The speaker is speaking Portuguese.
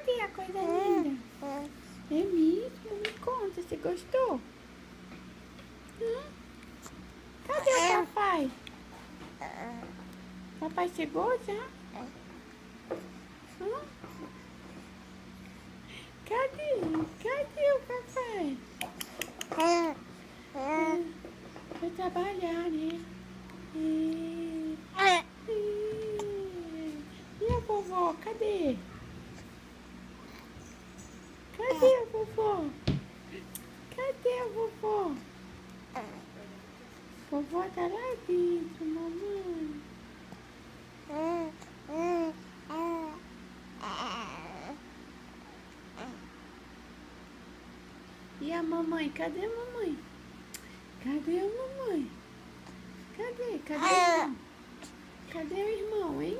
aqui a coisa linda. É mesmo? Me conta, você gostou? Cadê o papai? Papai chegou já? Cadê? Cadê o papai? Foi trabalhar, né? E a vovó? Cadê? Cadê a vovó? Cadê a vovó? Vovó tá lá dentro, mamãe. E a mamãe? Cadê a mamãe? Cadê a mamãe? Cadê? Cadê o irmão? Cadê o irmão, hein?